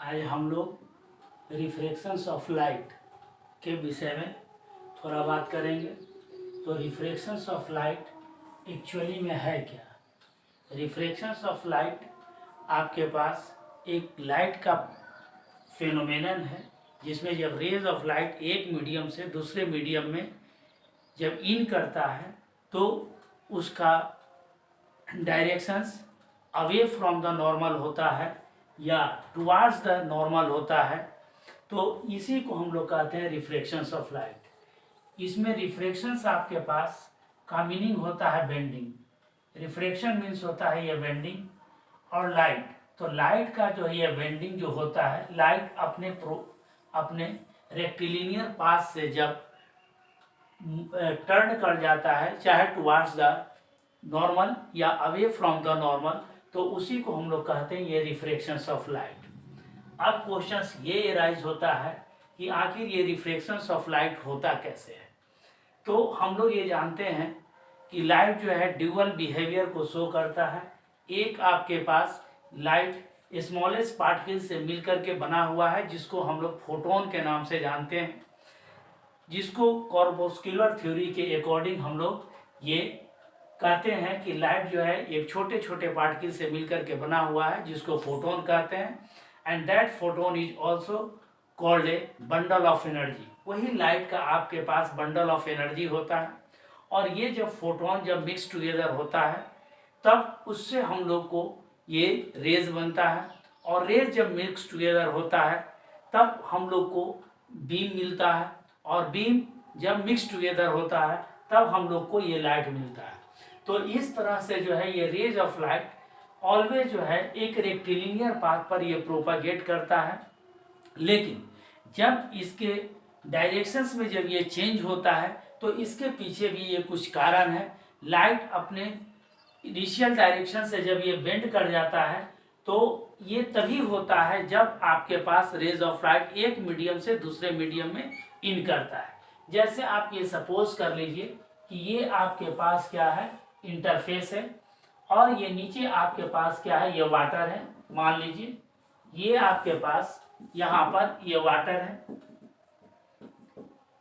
आज हम लोग रिफ्रैक्शंस ऑफ लाइट के विषय में थोड़ा बात करेंगे। तो रिफ्रैक्शंस ऑफ लाइट एक्चुअली में है क्या? रिफ्रैक्शंस ऑफ लाइट आपके पास एक लाइट का फेनोमेनन है जिसमें जब रेज ऑफ लाइट एक मीडियम से दूसरे मीडियम में जब इन करता है तो उसका directions away from the normal होता है या टुवार्ड्स द नॉर्मल होता है। तो इसी को हम लोग कहते हैं रिफ्रैक्शंस ऑफ लाइट। इसमें रिफ्रैक्शंस आपके पास का मीनिंग होता है बेंडिंग। रिफ्रैक्शन मीन्स होता है ये बेंडिंग। और लाइट, तो लाइट का जो है ये बेंडिंग जो होता है, लाइट अपने रेक्टिलिनियर पाथ से जब टर्न कर जाता है, चाहे टुवार्ड्स द नॉर्मल या अवे फ्रॉम द नॉर्मल, तो उसी को हम लोग कहते हैं ये रिफ्रैक्शंस ऑफ लाइट। अब क्वेश्चंस ये राइज होता है कि आखिर ये रिफ्रैक्शंस ऑफ लाइट होता कैसे है। तो हम लोग ये जानते हैं कि लाइट जो है ड्यूअल बिहेवियर को शो करता है। एक आपके पास लाइट स्मॉलेस्ट पार्टिकल से मिलकर के बना हुआ है जिसको हम लोग फोटोन के नाम से जानते हैं, जिसको कॉर्पोस्कुलर थ्योरी के अकॉर्डिंग हम लोग ये कहते हैं कि लाइट जो है एक छोटे छोटे पार्टिकल से मिलकर के बना हुआ है जिसको फोटोन कहते हैं। And that photon is also called a bundle of energy. वही लाइट का आपके पास बंडल ऑफ एनर्जी होता है। और ये जब फोटोन जब मिक्स टुगेदर होता है तब उससे हम लोग को ये रेज बनता है। और रेज जब मिक्स टुगेदर होता है तब हम लोग को बीम मिलता है। और बीम जब मिक्स टुगेदर होता है तब हम लोग को ये लाइट मिलता है। तो इस तरह से जो है ये रेज ऑफ लाइट ऑलवेज जो है एक रेक्टिलिनियर पाथ पर ये प्रोपागेट करता है। लेकिन जब इसके डायरेक्शंस में जब ये चेंज होता है तो इसके पीछे भी ये कुछ कारण है। लाइट अपने इनिशियल डायरेक्शन से जब ये बेंड कर जाता है तो ये तभी होता है जब आपके पास रेज ऑफ लाइट एक मीडियम से दूसरे मीडियम में इन करता है। जैसे आप ये सपोज कर लीजिए कि ये आपके पास क्या है, इंटरफेस है, और ये नीचे आपके पास क्या है, ये वाटर है। मान लीजिए ये आपके पास यहाँ पर ये वाटर है,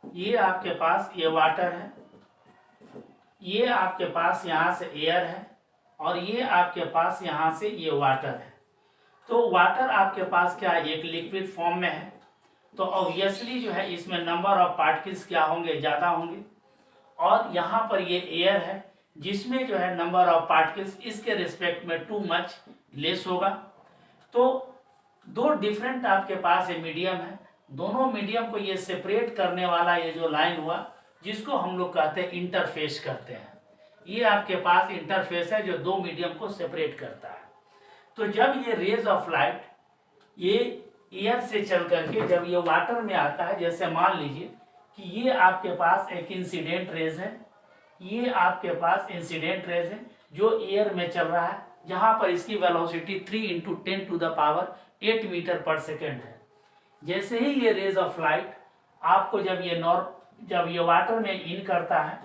ये आपके पास ये वाटर है, ये आपके पास यहाँ से एयर है, और ये आपके पास यहाँ से ये वाटर है। तो वाटर आपके पास क्या है, एक लिक्विड फॉर्म में है, तो ऑब्वियसली जो है इसमें नंबर ऑफ पार्टिकल्स क्या होंगे, ज़्यादा होंगे। और यहाँ पर ये एयर है जिसमें जो है नंबर ऑफ पार्टिकल्स इसके रिस्पेक्ट में टू मच लेस होगा। तो दो डिफरेंट आपके पास ये मीडियम है, दोनों मीडियम को ये सेपरेट करने वाला ये जो लाइन हुआ जिसको हम लोग कहते हैं इंटरफेस कहते हैं। ये आपके पास इंटरफेस है जो दो मीडियम को सेपरेट करता है। तो जब ये रेज ऑफ लाइट ये एयर से चल करके जब ये वाटर में आता है, जैसे मान लीजिए कि ये आपके पास एक इंसिडेंट रेज है, ये आपके पास इंसिडेंट रेज है जो एयर में चल रहा है, जहां पर इसकी वेलोसिटी 3 × 10⁸ मीटर पर सेकेंड है। जैसे ही ये रेज ऑफ लाइट आपको जब ये वाटर में इन करता है,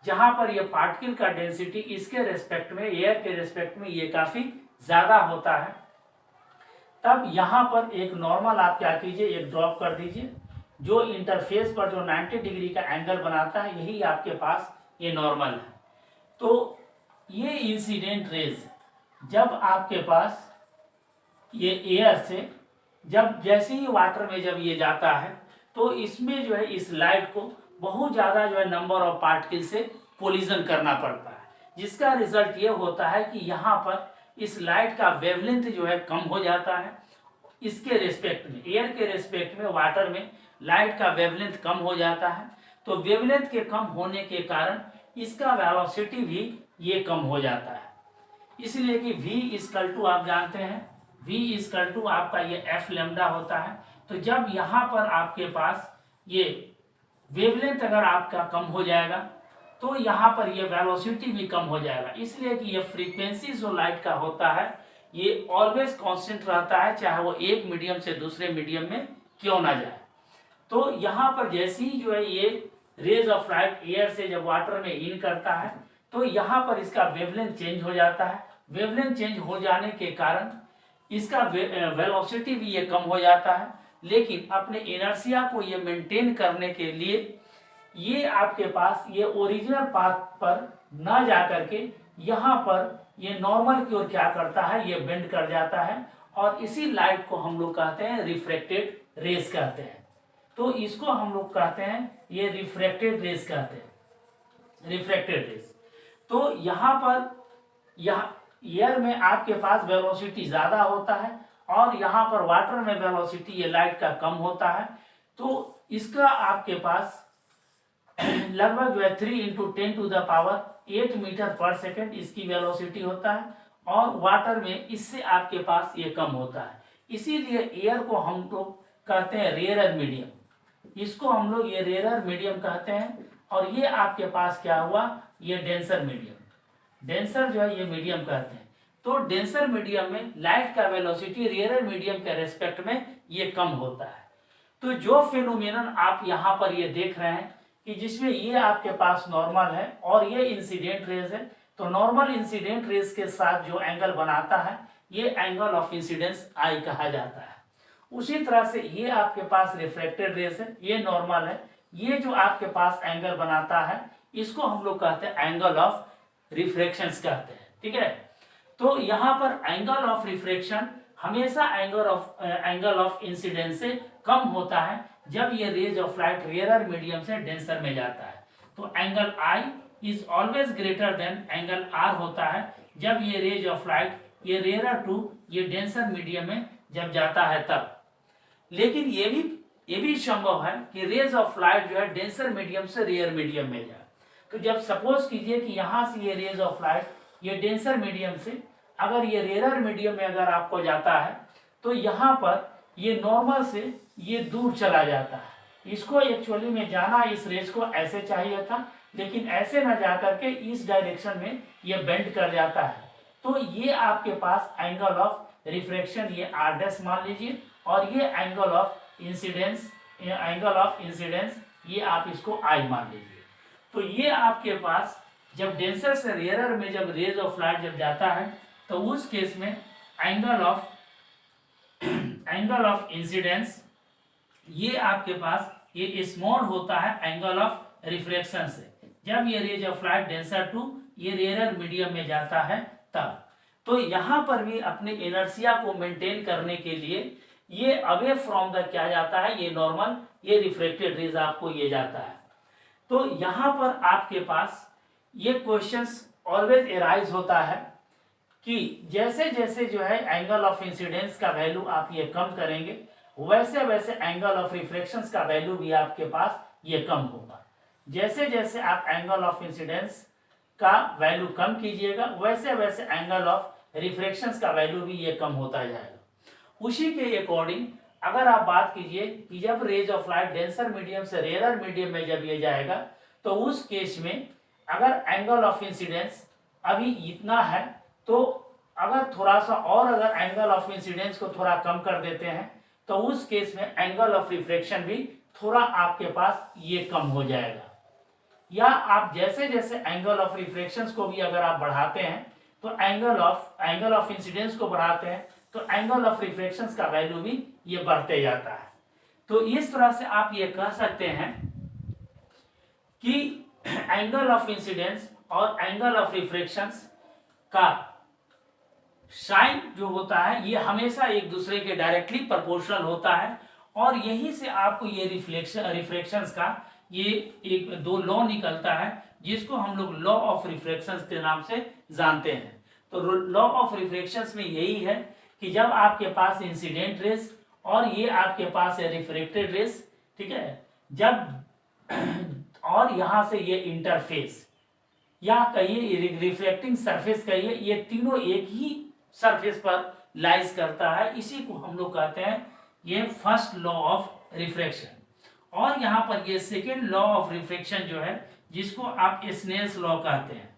जहां पर ये पार्टिकल का डेंसिटी इसके रेस्पेक्ट में, एयर के रेस्पेक्ट में ये काफी ज्यादा होता है, तब यहाँ पर एक नॉर्मल आप क्या कीजिए, एक ड्रॉप कर दीजिए। जो इंटरफेस पर जो 90 डिग्री का एंगल बनाता है यही आपके पास ये नॉर्मल है। तो ये इंसिडेंट रेज जब आपके पास ये एयर से जब जैसे ही वाटर में जब ये जाता है तो इसमें जो है इस लाइट को बहुत ज़्यादा जो है नंबर ऑफ पार्टिकल से कोलिजन करना पड़ता है, जिसका रिजल्ट ये होता है कि यहाँ पर इस लाइट का वेवलेंथ जो है कम हो जाता है। इसके रेस्पेक्ट में, एयर के रेस्पेक्ट में, वाटर में लाइट का वेवलेंथ कम हो जाता है। तो वेवलेंथ के कम होने के कारण इसका वेलोसिटी भी ये कम हो जाता है। इसलिए कि v आप जानते हैं v आपका ये f लैम्डा होता है। तो जब यहाँ पर आपके पास ये वेवलेंथ अगर आपका कम हो जाएगा तो यहाँ पर ये वेलोसिटी भी कम हो जाएगा। इसलिए कि ये फ्रीक्वेंसी जो लाइट का होता है ये ऑलवेज कांस्टेंट रहता है, चाहे वो एक मीडियम से दूसरे मीडियम में क्यों ना जाए। तो यहाँ पर जैसे ही जो है ये रेज ऑफ लाइट एयर से जब वाटर में इन करता है तो यहाँ पर इसका वेवलेंथ चेंज हो जाता है। वेवलेंथ चेंज हो जाने के कारण इसका वेलोसिटी भी ये कम हो जाता है, लेकिन अपने इनर्शिया को ये मेंटेन करने के लिए ये आपके पास ये ओरिजिनल पाथ पर ना जा करके यहाँ पर ये नॉर्मल की ओर क्या करता है, ये बेंड कर जाता है, और इसी लाइट को हम लोग कहते हैं रिफ्रैक्टेड रेस कहते हैं। तो इसको हम लोग कहते हैं ये रिफ्रैक्टेड रेस कहते हैं, रिफ्रैक्टेड रेस। तो यहाँ पर एयर में आपके पास वेलोसिटी ज्यादा होता है और यहाँ पर वाटर में वेलोसिटी ये लाइट का कम होता है। तो इसका आपके पास लगभग जो है 3 × 10⁸ मीटर पर सेकेंड इसकी वेलोसिटी होता है, और वाटर में इससे आपके पास ये कम होता है। इसीलिए एयर को हम लोग कहते हैं रेयरर मीडियम, इसको हम लोग ये रेयरर मीडियम कहते हैं। और ये आपके पास क्या हुआ, ये डेंसर मीडियम, डेंसर जो है ये मीडियम कहते हैं। तो डेंसर मीडियम में लाइट का वेलोसिटी रेयरर मीडियम के रेस्पेक्ट में ये कम होता है। तो जो फिनोमेनन आप यहाँ पर ये देख रहे हैं कि जिसमें ये आपके पास नॉर्मल है और ये इंसिडेंट रेज है, तो नॉर्मल इंसिडेंट रेज के साथ जो एंगल बनाता है ये एंगल ऑफ इंसिडेंस आई कहा जाता है। उसी तरह से ये आपके पास रिफ्लेक्टेड रेज है, ये नॉर्मल है, ये जो आपके पास एंगल बनाता है इसको हम लोग कहते हैं एंगल ऑफ रिफ्रैक्शंस कहते हैं, ठीक है। तो यहाँ पर एंगल ऑफ रिफ्रैक्शन हमेशा एंगल ऑफ इंसिडेंस से कम होता है जब ये rays of light rarer medium से डेंसर में जाता है। तो angle I is always greater than angle R होता है जब ये रेज ऑफ लाइट ये रेयरर टू ये डेंसर मीडियम में जब जाता है तब। लेकिन ये भी संभव है कि रेज ऑफ लाइट जो है डेंसर मीडियम से रेयर मीडियम में जाए। तो जब सपोज कीजिए कि यहाँ से ये रेज ऑफ लाइट ये डेंसर मीडियम से अगर ये रेयरर मीडियम में अगर आपको जाता है तो यहाँ पर ये नॉर्मल से ये दूर चला जाता है। इसको एक्चुअली में जाना इस रेज को ऐसे चाहिए था, लेकिन ऐसे ना जा करके इस डायरेक्शन में ये बेंड कर जाता है। तो ये आपके पास एंगल ऑफ रिफ्रैक्शन ये r' मान लीजिए, और ये एंगल ऑफ इंसिडेंस ये आप इसको I मान लीजिए। तो ये आपके पास जब डेंसर से रेयरर में जब रेज ऑफ लाइट जब जाता है तो उस केस में एंगल ऑफ इंसिडेंस ये आपके पास ये स्मॉल होता है एंगल ऑफ रिफ्रैक्शन से जब ये rays of light denser to ये रेयरर मीडियम में जाता है तब। तो यहाँ पर भी अपने इनर्शिया को मेंटेन करने के लिए ये अवे फ्रॉम द क्या जाता है, ये नॉर्मल ये रिफ्लेक्टेड रेज आपको ये जाता है। तो यहाँ पर आपके पास ये क्वेश्चंस ऑलवेज एराइज होता है कि जैसे जैसे जो है एंगल ऑफ इंसिडेंस का वैल्यू आप ये कम करेंगे वैसे वैसे एंगल ऑफ रिफ्लेक्शंस का वैल्यू भी आपके पास ये कम होगा। जैसे जैसे आप एंगल ऑफ इंसिडेंस का वैल्यू कम कीजिएगा वैसे वैसे एंगल ऑफ रिफ्लेक्शंस का वैल्यू भी ये कम होता जाएगा। उसी के अकॉर्डिंग अगर आप बात कीजिए कि जब rays of light denser medium से रेयरर मीडियम में जब ये जाएगा तो उस केस में अगर एंगल ऑफ इंसिडेंस अभी इतना है तो अगर थोड़ा सा और अगर एंगल ऑफ इंसिडेंस को थोड़ा कम कर देते हैं तो उस केस में एंगल ऑफ रिफ्रैक्शन भी थोड़ा आपके पास ये कम हो जाएगा। या आप जैसे जैसे एंगल ऑफ रिफ्रैक्शंस को भी अगर आप बढ़ाते हैं तो एंगल ऑफ इंसिडेंस को बढ़ाते हैं तो एंगल ऑफ रिफ्रैक्शंस का वैल्यू भी ये बढ़ते जाता है। तो इस तरह से आप ये कह सकते हैं कि एंगल ऑफ इंसिडेंस और एंगल ऑफ रिफ्रैक्शंस का साइन जो होता है ये हमेशा एक दूसरे के डायरेक्टली प्रोपोर्शनल होता है, और यहीं से आपको ये रिफ्रैक्शंस का ये एक दो लॉ निकलता है जिसको हम लोग लॉ ऑफ रिफ्रैक्शंस के नाम से जानते हैं। तो लॉ ऑफ रिफ्रैक्शंस में यही है कि जब आपके पास इंसिडेंट रेस और ये आपके पास है रिफ्रैक्टेड रेस, ठीक है, जब और यहाँ से ये इंटरफेस या कहिए रिफ्लेक्टिंग सरफेस कहिए, ये तीनों एक ही सरफेस पर लाइज करता है। इसी को हम लोग कहते हैं ये फर्स्ट लॉ ऑफ रिफ्रैक्शन। और यहाँ पर ये सेकेंड लॉ ऑफ रिफ्रैक्शन जो है जिसको आप स्नेल्स लॉ कहते हैं,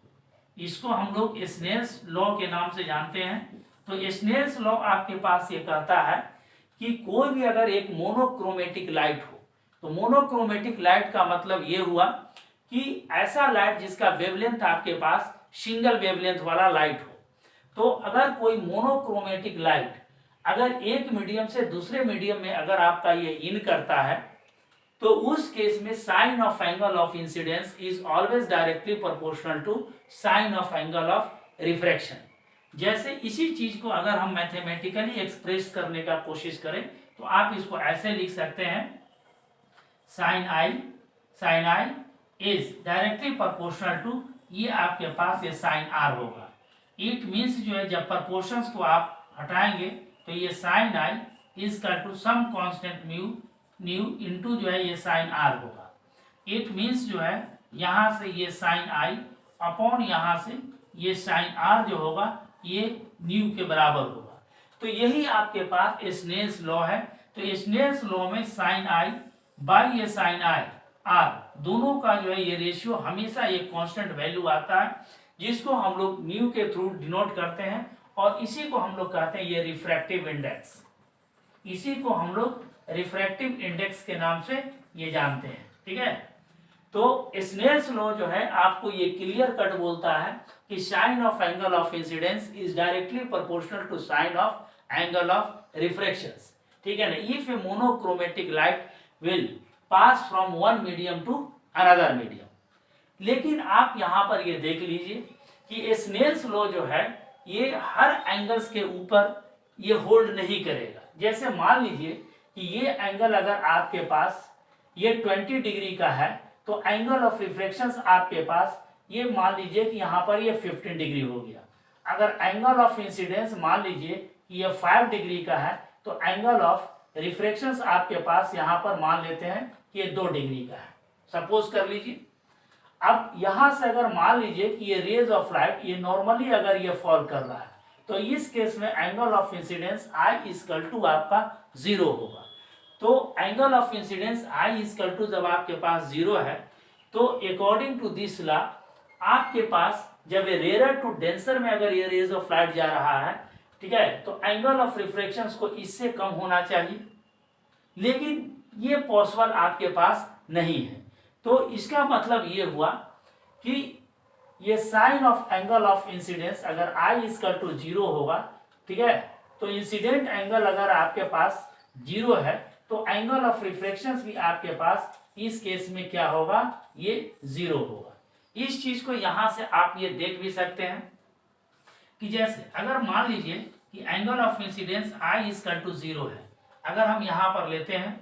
इसको हम लोग स्नेल्स लॉ के नाम से जानते हैं। तो स्नेल्स लॉ आपके पास ये कहता है कि कोई भी अगर एक मोनोक्रोमेटिक लाइट हो, तो मोनोक्रोमेटिक लाइट का मतलब ये हुआ कि ऐसा लाइट जिसका वेवलेंथ आपके पास सिंगल वेवलेंथ वाला लाइट हो। तो अगर कोई मोनोक्रोमेटिक लाइट अगर एक मीडियम से दूसरे मीडियम में अगर आपका ये इन करता है तो उस केस में sine of angle of incidence is always directly proportional to sine of angle of refraction. जैसे इसी चीज को अगर हम मैथमेटिकली एक्सप्रेस करने का कोशिश करें तो आप इसको ऐसे लिख सकते हैं, sine I is directly proportional to, ये आपके पास ये साइन आर होगा। इट मीन्स जो है जब प्रपोर्शंस को आप हटाएंगे तो ये साइन आई इज का to some constant mu into जो है ये साइन आर होगा। इट मीन्स जो है यहाँ से ये साइन आई अपॉन यहाँ से ये साइन आर जो होगा ये न्यू के बराबर होगा। तो यही आपके पास स्नेल्स लॉ है। तो स्नेल्स लॉ में साइन आई बाई ये साइन आई आर दोनों का जो है ये रेशियो हमेशा एक कांस्टेंट वैल्यू आता है, जिसको हम लोग न्यू के थ्रू डिनोट करते हैं और इसी को हम लोग कहते हैं ये रिफ्रैक्टिव इंडेक्स। इसी को हम लोग रिफ्रैक्टिव इंडेक्स के नाम से ये जानते हैं। ठीक है, तो स्नेल्स लॉ जो है आपको ये क्लियर कट बोलता है कि sine of angle of incidence is directly proportional to sine of angle of refractions. ठीक है ना, if a monochromatic light will pass from one medium to another medium. लेकिन आप यहाँ पर ये देख लीजिए कि स्नेल्स लॉ जो है ये हर एंगल्स के ऊपर ये होल्ड नहीं करेगा। जैसे मान लीजिए कि ये एंगल अगर आपके पास ये 20 डिग्री का है तो एंगल ऑफ रिफ्रैक्शंस आपके पास ये मान लीजिए कि यहाँ पर ये 15 डिग्री हो गया। अगर एंगल ऑफ इंसिडेंस मान लीजिए कि ये 5 डिग्री का है तो एंगल ऑफ रिफ्रैक्शंस आपके पास यहाँ पर मान लेते हैं कि ये 2 डिग्री का है, सपोज कर लीजिए। अब यहाँ से अगर मान लीजिए कि ये रेज ऑफ लाइट ये नॉर्मली अगर ये फॉल कर रहा है तो इस केस में angle of incidence I equal to आपका 0 होगा। तो angle of incidence I equal to जब आपके पास 0 है तो अकॉर्डिंग टू दिस लॉ आपके पास जब ये रेयर टू डेंसर में अगर ये रेज ऑफ लाइट जा रहा है, ठीक है, तो एंगल ऑफ रिफ्रैक्शंस को इससे कम होना चाहिए, लेकिन ये पॉसिबल आपके पास नहीं है। तो इसका मतलब ये हुआ कि ये sine of angle of incidence अगर आई इक्वल टू 0 होगा, ठीक है, तो इंसिडेंट एंगल अगर आपके पास 0 है तो एंगल ऑफ रिफ्रैक्शंस भी आपके पास इस केस में क्या होगा, ये 0 होगा। इस चीज को यहां से आप ये देख भी सकते हैं कि जैसे अगर मान लीजिए कि angle of incidence I equal to 0 है, अगर हम यहां पर लेते हैं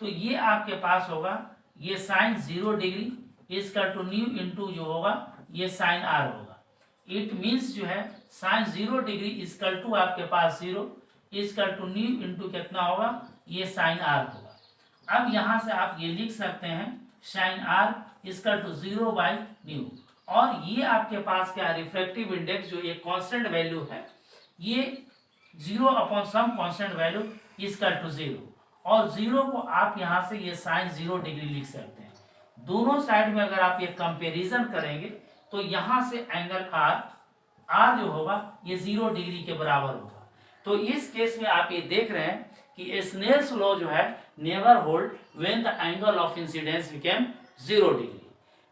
तो ये आपके पास होगा ये sine 0 degree equal to mu into जो होगा ये साइन आर होगा। इट मीन्स जो है साइन 0 डिग्री इक्वल टू आपके पास 0 इक्वल टू न्यू इंटू कितना होगा, ये साइन आर होगा। अब यहाँ से आप ये लिख सकते हैं sine R equal to 0 by mu, और ये आपके पास क्या रिफ्रैक्टिव इंडेक्स जो एक कांस्टेंट वैल्यू है ये 0 upon some constant value equal to 0, और 0 को आप यहाँ से ये साइन 0 डिग्री लिख सकते हैं। दोनों साइड में अगर आप ये कंपैरिजन करेंगे तो यहाँ से एंगल आर जो होगा ये 0 डिग्री के बराबर होगा। तो इस केस में आप ये देख रहे हैं कि स्नेल्स लॉ जो है never hold when the angle of incidence became 0 degree.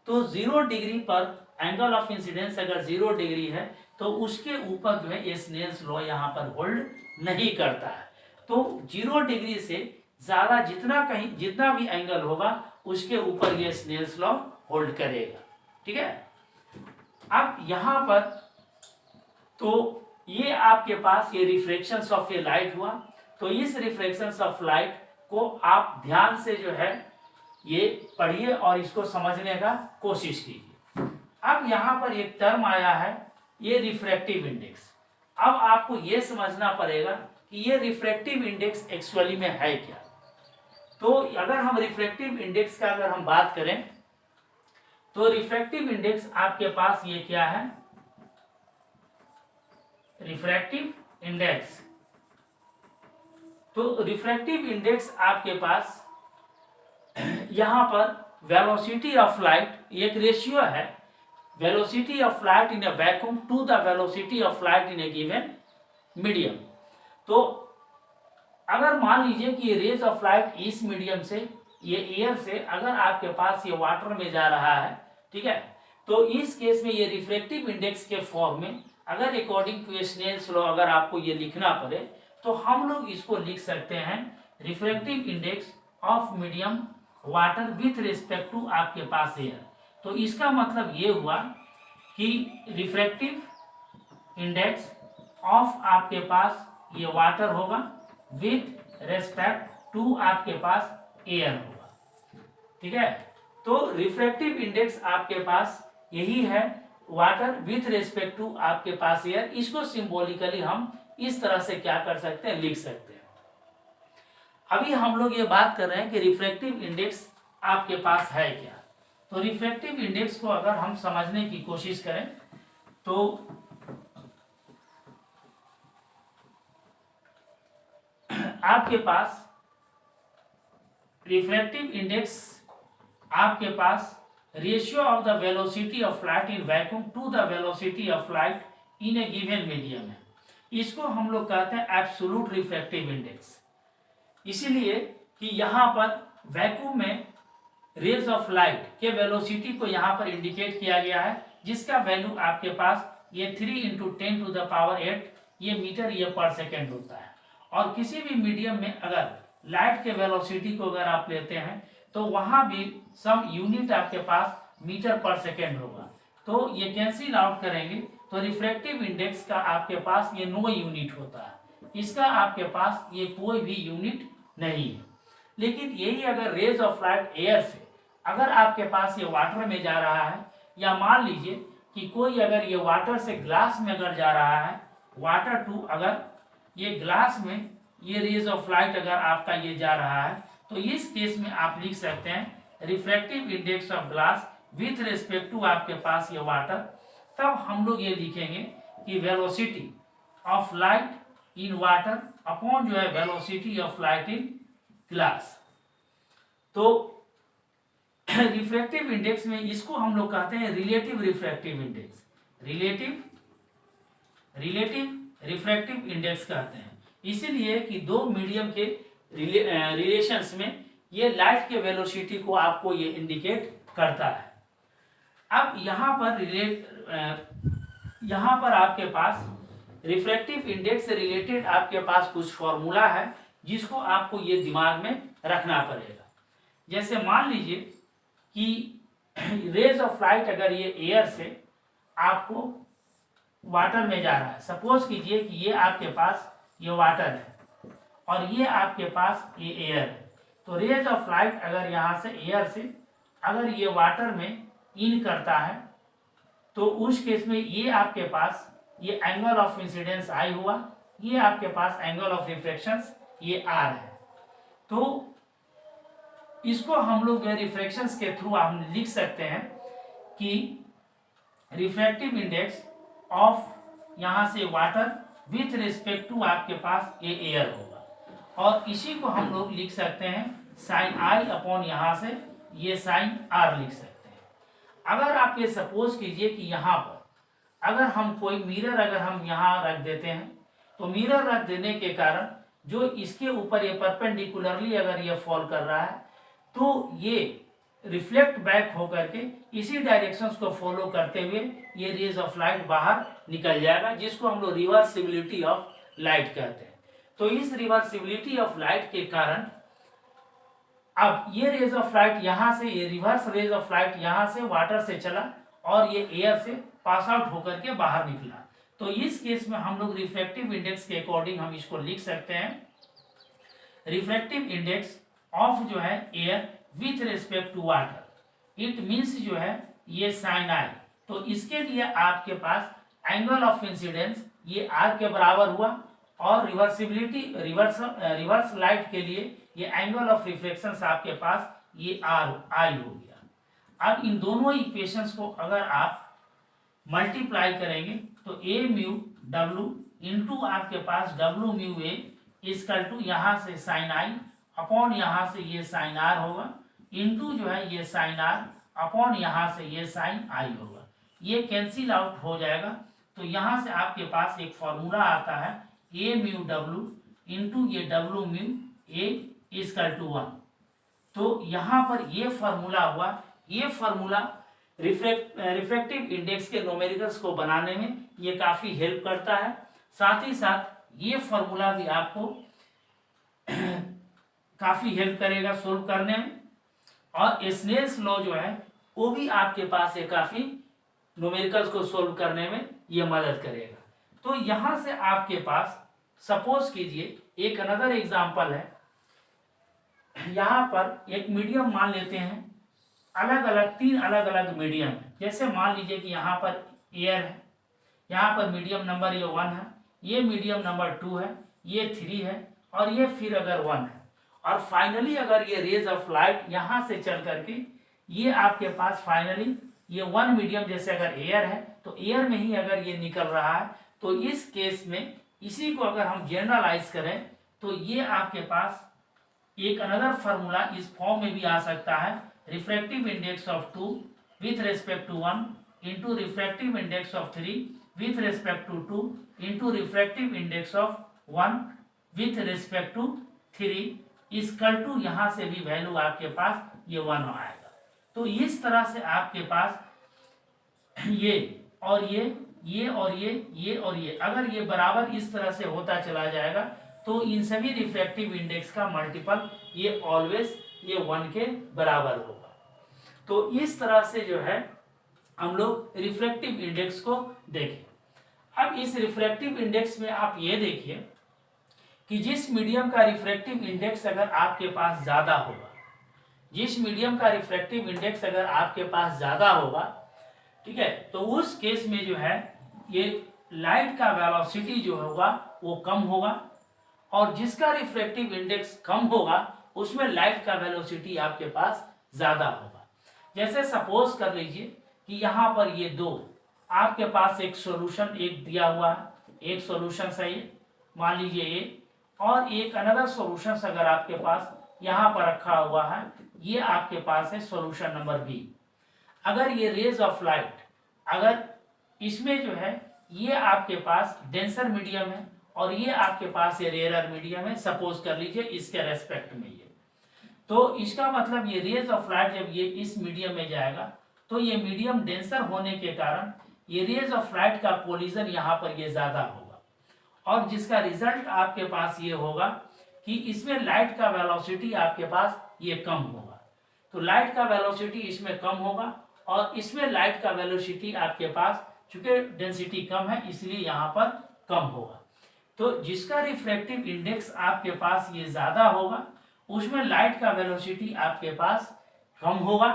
तो 0 डिग्री पर एंगल ऑफ इंसिडेंस अगर 0 डिग्री है तो उसके ऊपर जो है स्नेल्स लॉ यहाँ पर होल्ड नहीं करता है। तो 0 डिग्री से ज्यादा जितना भी एंगल होगा उसके ऊपर ये स्नेल्स लॉ होल्ड करेगा। ठीक है, अब यहाँ पर तो ये आपके पास ये रिफ्रैक्शंस ऑफ ये लाइट हुआ। तो इस रिफ्रैक्शंस ऑफ लाइट को आप ध्यान से जो है ये पढ़िए और इसको समझने का कोशिश कीजिए। अब यहाँ पर एक टर्म आया है ये रिफ्रैक्टिव इंडेक्स। अब आपको ये समझना पड़ेगा कि ये रिफ्रैक्टिव इंडेक्स एक्चुअली में है क्या। तो अगर हम रिफ्रैक्टिव इंडेक्स का अगर हम बात करें तो रिफ्रैक्टिव इंडेक्स आपके पास ये क्या है, रिफ्रैक्टिव इंडेक्स। तो रिफ्रैक्टिव इंडेक्स आपके पास यहां पर वेलोसिटी ऑफ लाइट एक रेशियो है, velocity of light in a vacuum to the velocity of light in a given medium. तो अगर मान लीजिए कि ये रेज ऑफ लाइट इस मीडियम से ये एयर से अगर आपके पास ये वाटर में जा रहा है, ठीक है, तो इस केस में ये रिफ्रैक्टिव इंडेक्स के फॉर्म में अगर अकॉर्डिंग टू स्नेल्स लॉ अगर आपको ये लिखना पड़े तो हम लोग इसको लिख सकते हैं refractive index of medium water with respect to आपके पास एयर। तो इसका मतलब ये हुआ कि रिफ्रैक्टिव इंडेक्स ऑफ आपके पास ये वाटर होगा विथ रेस्पेक्ट टू आपके पास एयर होगा। ठीक है, तो रिफ्रैक्टिव इंडेक्स आपके पास यही है, वाटर विथ रेस्पेक्ट टू आपके पास एयर। इसको सिंबॉलिकली हम इस तरह से क्या कर सकते हैं, लिख सकते हैं। अभी हम लोग ये बात कर रहे हैं कि रिफ्रैक्टिव इंडेक्स आपके पास है क्या। तो रिफ्रैक्टिव इंडेक्स को अगर हम समझने की कोशिश करें तो आपके पास रिफ्रैक्टिव इंडेक्स आपके पास ratio of the velocity of light in vacuum to the velocity of light in a given medium है। इसको हम लोग कहते हैं एब्सोल्यूट रिफ्रैक्टिव इंडेक्स, इसीलिए कि यहाँ पर वैक्यूम में रेज ऑफ लाइट के वेलोसिटी को यहाँ पर इंडिकेट किया गया है, जिसका वैल्यू आपके पास ये 3 × 10⁸ ये मीटर ये पर सेकेंड होता है। और किसी भी मीडियम में अगर लाइट के वेलोसिटी को अगर आप लेते हैं तो वहाँ भी सम यूनिट आपके पास मीटर पर सेकेंड होगा, तो ये कैंसिल आउट करेंगे तो रिफ्रैक्टिव इंडेक्स का आपके पास ये 9 यूनिट होता है, इसका आपके पास ये कोई भी यूनिट नहीं है। लेकिन यही अगर रेज ऑफ लाइट एयर से अगर आपके पास ये वाटर में जा रहा है, या मान लीजिए कि कोई अगर ये वाटर से ग्लास में अगर जा रहा है, वाटर टू अगर ये ग्लास में ये रेज ऑफ लाइट अगर आपका ये जा रहा है, तो इस केस में आप लिख सकते हैं refractive index of glass with respect to आपके पास ये वाटर। तब हम लोग ये लिखेंगे कि velocity of light in water upon जो है velocity of light in glass. तो रिफ्रैक्टिव इंडेक्स में इसको हम लोग कहते हैं relative refractive index, relative refractive index कहते हैं, इसीलिए कि दो मीडियम के रिलेशंस में ये लाइट के वेलोसिटी को आपको ये इंडिकेट करता है। अब यहाँ पर आपके पास रिफ्रैक्टिव इंडेक्स से रिलेटेड आपके पास कुछ फॉर्मूला है जिसको आपको ये दिमाग में रखना पड़ेगा। जैसे मान लीजिए कि रेज ऑफ लाइट अगर ये एयर से आपको वाटर में जा रहा है, सपोज कीजिए कि ये आपके पास ये वाटर है और ये आपके पास ये एयर है, तो रेज ऑफ लाइट अगर यहाँ से एयर से अगर ये वाटर में इन करता है तो उस केस में ये आपके पास ये एंगल ऑफ इंसिडेंस आई हुआ, ये आपके पास एंगल ऑफ रिफ्लेक्शंस ये आर है। तो इसको हम लोग रिफ्लेक्शंस के थ्रू हम लिख सकते हैं कि रिफ्रैक्टिव इंडेक्स ऑफ यहाँ से वाटर विथ रिस्पेक्ट टू आपके पास ये एयर होगा, और इसी को हम लोग लिख सकते हैं साइन आई अपॉन यहाँ से ये साइन आर लिख सकते हैं। अगर आप ये सपोज कीजिए कि यहाँ पर अगर हम कोई मिरर अगर हम यहाँ रख देते हैं, तो मिरर रख देने के कारण जो इसके ऊपर ये परपेंडिकुलरली अगर ये फॉल कर रहा है तो ये रिफ्लेक्ट बैक होकर के इसी डायरेक्शंस को फॉलो करते हुए ये रेज ऑफ लाइट बाहर निकल जाएगा, जिसको हम लोग रिवर्सिबिलिटी ऑफ लाइट कहते हैं। तो इस रिवर्सिबिलिटी ऑफ लाइट के कारण अब ये रेज ऑफ लाइट यहाँ से ये रिवर्स रेज ऑफ लाइट यहाँ से वाटर से चला और ये एयर से पास आउट होकर के बाहर निकला। तो इस केस में हम लोग रिफ्रैक्टिव इंडेक्स के अकॉर्डिंग हम इसको लिख सकते हैं रिफ्रैक्टिव इंडेक्स ऑफ जो है air with respect to water, it means जो है ये साइन आई। तो इसके लिए आपके पास एंगल ऑफ इंसिडेंस ये आर के बराबर हुआ, और रिवर्सिबिलिटी रिवर्स लाइट के लिए ये एंगल ऑफ रिफ्लेक्शन आपके पास ये आर आई हो गया। अब इन दोनों इक्वेशंस को अगर आप मल्टीप्लाई करेंगे तो ए म्यू डब्ल्यू इंटू आपके पास W mu A equal to यहाँ से साइन आई अपॉन यहाँ से ये साइन आर होगा, इंटू जो है ये साइन आर अपॉन यहाँ से ये साइन आई होगा। ये कैंसिल आउट हो जाएगा, तो यहाँ से आपके पास एक फॉर्मूला आता है ए म्यू डब्ल्यू इंटू ये W mu A equal to 1। तो यहाँ पर ये फॉर्मूला हुआ, ये फॉर्मूला रिफ्रैक्टिव इंडेक्स के न्यूमेरिकल्स को बनाने में ये काफ़ी हेल्प करता है। साथ ही साथ ये फॉर्मूला भी आपको काफ़ी हेल्प करेगा सोल्व करने में। और स्नेल्स लॉ जो है वो भी आपके पास है, काफ़ी न्यूमेरिकल्स को सोल्व करने में ये मदद करेगा। तो यहाँ से आपके पास सपोज कीजिए एक अनदर एग्जाम्पल है, यहाँ पर एक मीडियम मान लेते हैं, अलग अलग 3 अलग अलग मीडियम है। जैसे मान लीजिए कि यहाँ पर एयर है, यहाँ पर मीडियम नंबर ये 1 है, ये मीडियम नंबर 2 है, ये 3 है और ये फिर अगर 1 है। और फाइनली अगर ये रेज ऑफ लाइट यहाँ से चल करके ये आपके पास फाइनली ये 1 मीडियम जैसे अगर एयर है तो एयर में ही अगर ये निकल रहा है, तो इस केस में इसी को अगर हम जनरलाइज करें तो ये आपके पास एक अनदर फार्मूला इस फॉर्म में भी आ सकता है, refractive index of 2 with respect to 1 into refractive index of 3 with respect to 2 into refractive index of 1 with respect to 3 equal to यहाँ से भी वैल्यू आपके पास ये 1 आएगा। तो इस तरह से आपके पास ये और ये और ये और ये अगर ये बराबर इस तरह से होता चला जाएगा तो इन सभी रिफ्रैक्टिव इंडेक्स का मल्टीपल ये ऑलवेज ये 1 के बराबर होगा। तो इस तरह से जो है हम लोग रिफ्रैक्टिव इंडेक्स को देखें। अब इस रिफ्रैक्टिव इंडेक्स में आप ये देखिए कि जिस मीडियम का रिफ्रैक्टिव इंडेक्स अगर आपके पास ज़्यादा होगा, जिस मीडियम का रिफ्रैक्टिव इंडेक्स अगर आपके पास ज़्यादा होगा, ठीक है, तो उस केस में जो है ये लाइट का वेलोसिटी जो होगा वो कम होगा और जिसका रिफ्रैक्टिव इंडेक्स कम होगा उसमें लाइट का वेलोसिटी आपके पास ज़्यादा होगा। जैसे सपोज कर लीजिए कि यहाँ पर ये दो आपके पास एक सॉल्यूशन एक दिया हुआ है, एक सॉल्यूशन सही है मान लीजिए ये, और एक अनदर सॉल्यूशन अगर आपके पास यहाँ पर रखा हुआ है, ये आपके पास है सॉल्यूशन नंबर बी। अगर ये रेज ऑफ लाइट अगर इसमें जो है ये आपके पास डेंसर मीडियम है और ये आपके पास ये रेयर मीडियम है, सपोज कर लीजिए इसके रेस्पेक्ट में ये, तो इसका मतलब ये रेज ऑफ लाइट जब ये इस मीडियम में जाएगा तो ये मीडियम डेंसर होने के कारण ये रेज ऑफ लाइट का कोलिजन यहाँ पर ये ज़्यादा होगा और जिसका रिजल्ट आपके पास ये होगा कि इसमें लाइट का वेलोसिटी आपके पास ये कम होगा। तो लाइट का वेलोसिटी इसमें कम होगा और इसमें लाइट का वेलोसिटी आपके पास चूंकि डेंसिटी कम है इसलिए यहाँ पर कम होगा। तो जिसका रिफ्रैक्टिव इंडेक्स आपके पास ये ज़्यादा होगा उसमें लाइट का वेलोसिटी आपके पास कम होगा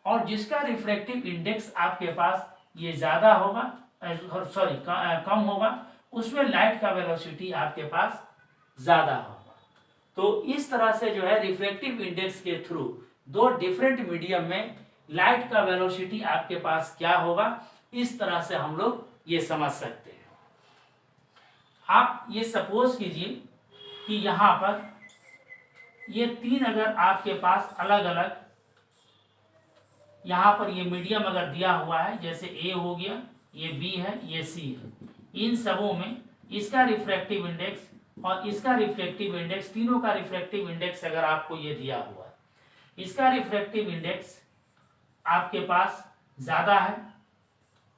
और जिसका रिफ्रैक्टिव इंडेक्स आपके पास ये ज़्यादा होगा कम होगा उसमें लाइट का वेलोसिटी आपके पास ज़्यादा होगा। तो इस तरह से जो है रिफ्रैक्टिव इंडेक्स के थ्रू दो डिफरेंट मीडियम में लाइट का वेलोसिटी आपके पास क्या होगा, इस तरह से हम लोग ये समझ सकते हैं। आप ये सपोज कीजिए कि यहाँ पर ये 3 अगर आपके पास अलग अलग यहाँ पर ये मीडियम अगर दिया हुआ है, जैसे ए हो गया, ये बी है, ये सी है, इन सबों में इसका रिफ्रैक्टिव इंडेक्स और इसका रिफ्रैक्टिव इंडेक्स, तीनों का रिफ्रैक्टिव इंडेक्स अगर आपको ये दिया हुआ है, इसका रिफ्रैक्टिव इंडेक्स आपके पास ज़्यादा है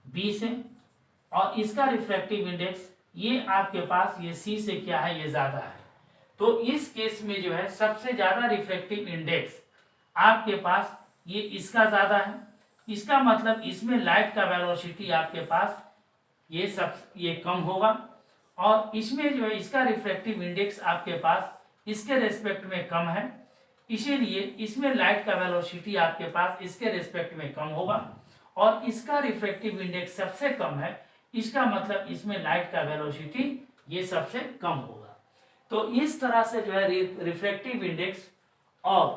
बी से और इसका रिफ्रैक्टिव इंडेक्स ये आपके पास ये सी से क्या है ये ज़्यादा है। तो इस केस में जो है सबसे ज़्यादा रिफ्रैक्टिव इंडेक्स आपके पास ये इसका ज़्यादा है, इसका मतलब इसमें लाइट का वेलोसिटी आपके पास ये कम होगा और इसमें जो है इसका रिफ्रैक्टिव इंडेक्स आपके पास इसके रेस्पेक्ट में कम है, इसीलिए इसमें लाइट का वेलोसिटी आपके पास इसके रेस्पेक्ट में कम होगा और इसका रिफ्रैक्टिव इंडेक्स सबसे कम है, इसका मतलब इसमें लाइट का वेलोसिटी ये सबसे कम होगा। तो इस तरह से जो है रिफ्रैक्टिव इंडेक्स और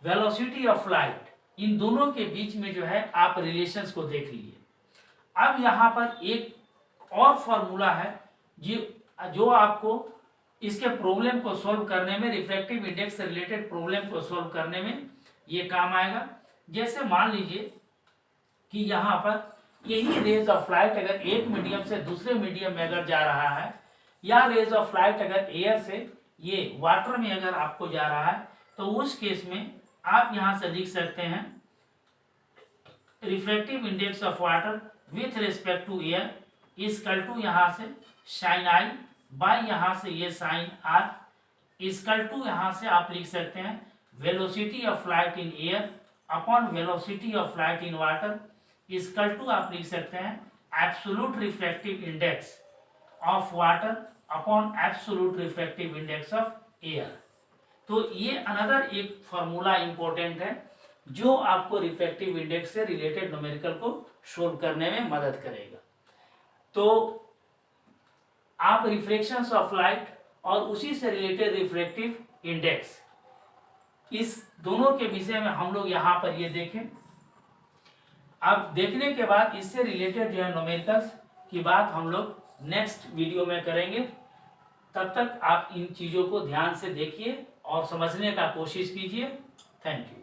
वेलोसिटी ऑफ लाइट इन दोनों के बीच में जो है आप रिलेशंस को देख लिए। अब यहाँ पर एक और फॉर्मूला है जो आपको इसके प्रॉब्लम को सॉल्व करने में, रिफ्रैक्टिव इंडेक्स से रिलेटेड प्रॉब्लम को सॉल्व करने में ये काम आएगा। जैसे मान लीजिए कि यहाँ पर यही रेज ऑफ लाइट अगर एक मीडियम से दूसरे मीडियम में अगर जा रहा है या रेज ऑफ लाइट अगर एयर से ये वाटर में अगर आपको जा रहा है, तो उस केस में आप यहाँ से लिख सकते हैं refractive index of water with respect to air is equal to यहाँ से साइन आई बाय यहाँ से ये साइन आर इक्वल टू यहाँ से आप लिख सकते हैं velocity of light in air upon velocity of light in water equal to आप लिख सकते हैं absolute refractive index of water upon absolute refractive index of air. तो ये अनदर एक फॉर्मूला इंपॉर्टेंट है जो आपको रिफ्रैक्टिव इंडेक्स से रिलेटेड न्यूमेरिकल को सोल्व करने में मदद करेगा। तो आप रिफ्लेक्शंस ऑफ लाइट और उसी से रिलेटेड रिफ्रैक्टिव इंडेक्स इस दोनों के विषय में हम लोग यहाँ पर ये देखें। अब देखने के बाद इससे रिलेटेड जो है न्यूमेरिकल्स की बात हम लोग नेक्स्ट वीडियो में करेंगे। तब तक आप इन चीज़ों को ध्यान से देखिए और समझने का कोशिश कीजिए। Thank you.